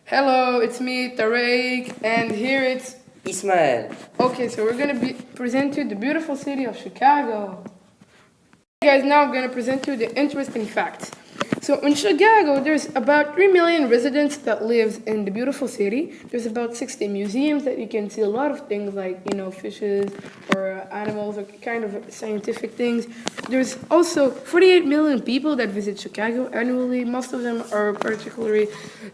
Hello, it's me, Tarek, and here it's Ismael. okay. So we're gonna present you the beautiful city of Chicago. Hey guys, now I'm gonna present you the interesting facts. So in Chicago, there's about 3 million residents that lives in the beautiful city. There's about 60 museums that you can see a lot of things like fishes or animals or kind of scientific things. There's also 48 million people that visit Chicago annually. Most of them are particularly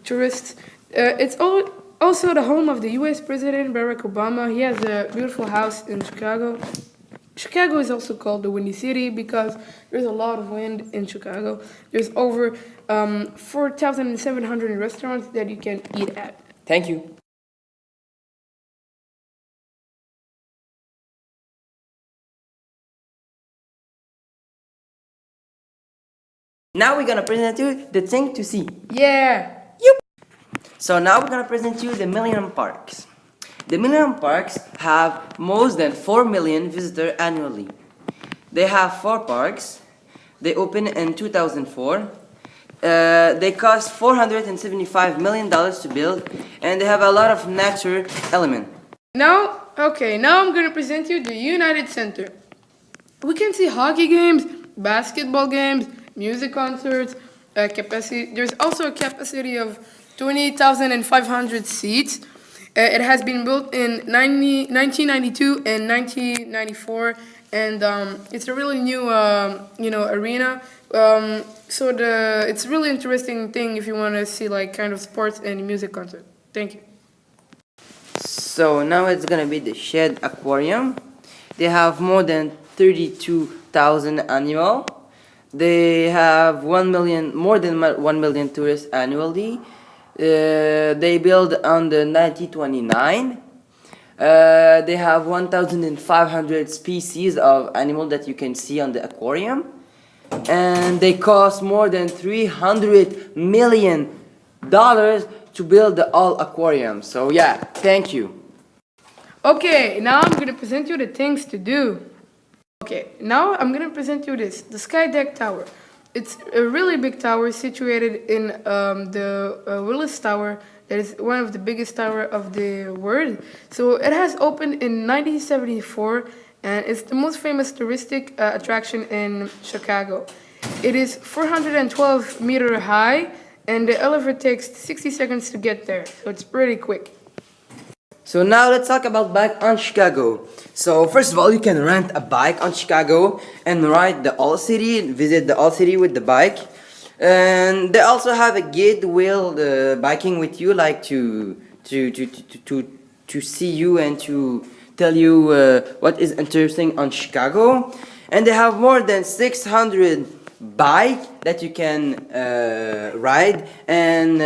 tourists. It's also the home of the U.S. President Barack Obama. He has a beautiful house in Chicago. Chicago is also called the Windy City because there's a lot of wind in Chicago. There's over 4,700 restaurants that you can eat at. Thank you. Now we're gonna present you the thing to see. Yeah! So now we're gonna present you the Millennium Parks. The Millennium Parks have more than 4 million visitors annually. They have 4 parks. They opened in 2004. They cost $475 million to build, and they have a lot of nature element. Now I'm gonna present you the United Center. We can see hockey games, basketball games, music concerts, capacity. There's also a capacity of 20,500 seats. It has been built in 1992 and 1994, and it's a really new, arena. It's a really interesting thing if you want to see like kind of sports and music concert. Thank you. So now it's gonna be the Shed Aquarium. They have more than 32,000 animals. They have more than 1 million tourists annually. They built on the 1929. They have 1,500 species of animal that you can see on the aquarium, and they cost more than $300 million to build the all aquarium. So yeah, thank you. Okay, now I'm gonna present you the things to do. Okay, now I'm gonna present you the Sky Deck Tower. It's a really big tower situated in the Willis Tower. That is one of the biggest tower of the world. So it has opened in 1974, and it's the most famous touristic attraction in Chicago. It is 412 meter high, and the elevator takes 60 seconds to get there. So it's pretty quick. So now let's talk about bike on Chicago. So first of all, you can rent a bike on Chicago and ride the All City and visit the All City with the bike. And they also have a guide will biking with you, like to see you and to tell you what is interesting on Chicago. And they have more than 600 bike that you can ride, and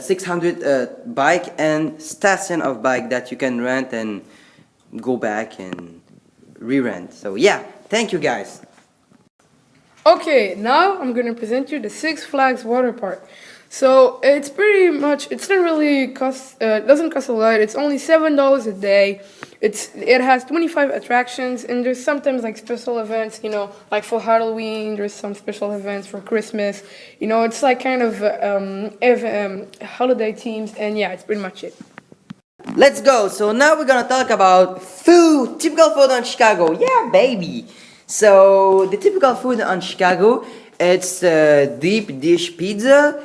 600 bike and station of bike that you can rent and go back and re-rent. So yeah, thank you guys. Okay, now I'm gonna present you the Six Flags Water Park. So it's pretty much, it's not really doesn't cost a lot. It's only $7 a day. It has 25 attractions, and there's sometimes like special events. Like for Halloween, there's some special events for Christmas. It's like kind of holiday themes, and yeah, it's pretty much it. Let's go. So now we're gonna talk about food, typical food on Chicago. Yeah, baby. So the typical food on Chicago, it's deep dish pizza.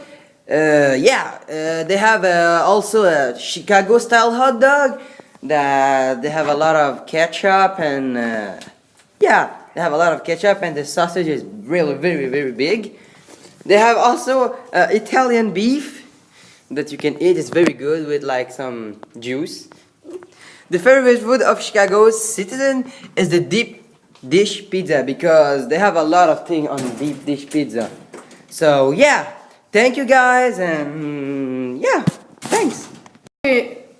They have also a Chicago style hot dog that they have a lot of ketchup, and they have a lot of ketchup, and the sausage is really very very big. They have also Italian beef that you can eat. It's very good with like some juice. The favorite food of Chicago's citizen is the deep dish pizza because they have a lot of things on deep dish pizza. So yeah, thank you guys, and thanks.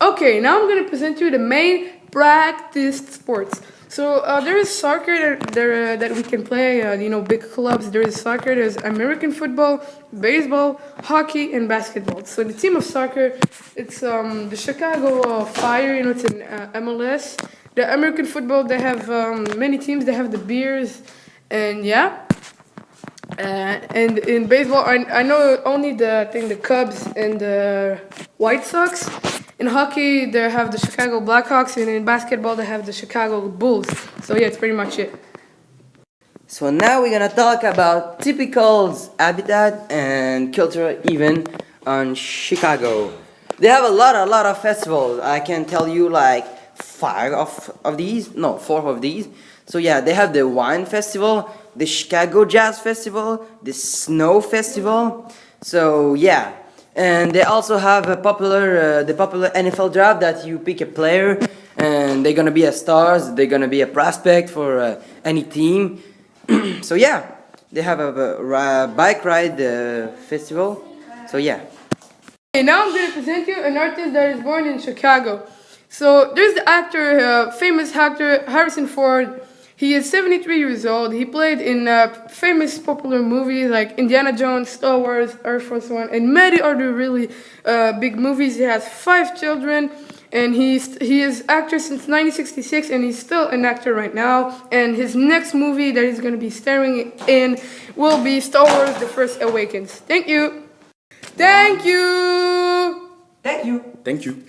Okay, now I'm gonna present you the main practiced sports. So there is soccer that we can play. Big clubs. There is soccer. There's American football, baseball, hockey, and basketball. So the team of soccer, it's the Chicago Fire. It's an MLS. The American football, they have many teams. They have the Bears, and yeah. And in baseball, I know only the Cubs and the White Sox. In hockey, they have the Chicago Blackhawks, and in basketball, they have the Chicago Bulls. So yeah, it's pretty much it. So now we're gonna talk about typical habitat and cultural event on Chicago. They have a lot of festivals. I can tell you like four of these. So yeah, they have the wine festival, the Chicago Jazz Festival, the Snow Festival. So yeah, and they also have the popular NFL draft that you pick a player, and they're gonna be a stars. They're gonna be a prospect for any team. So yeah, they have a bike ride festival. So yeah. Okay, now I'm going to present you an artist that is born in Chicago. So there's the actor, famous actor Harrison Ford. He is 73 years old. He played in famous popular movies like Indiana Jones, Star Wars, Air Force One, and many other really big movies. He has 5 children, and he is actor since 1966, and he's still an actor right now. And his next movie that he's going to be starring in will be Star Wars: The First Awakens. Thank you. Thank you. Thank you. Thank you.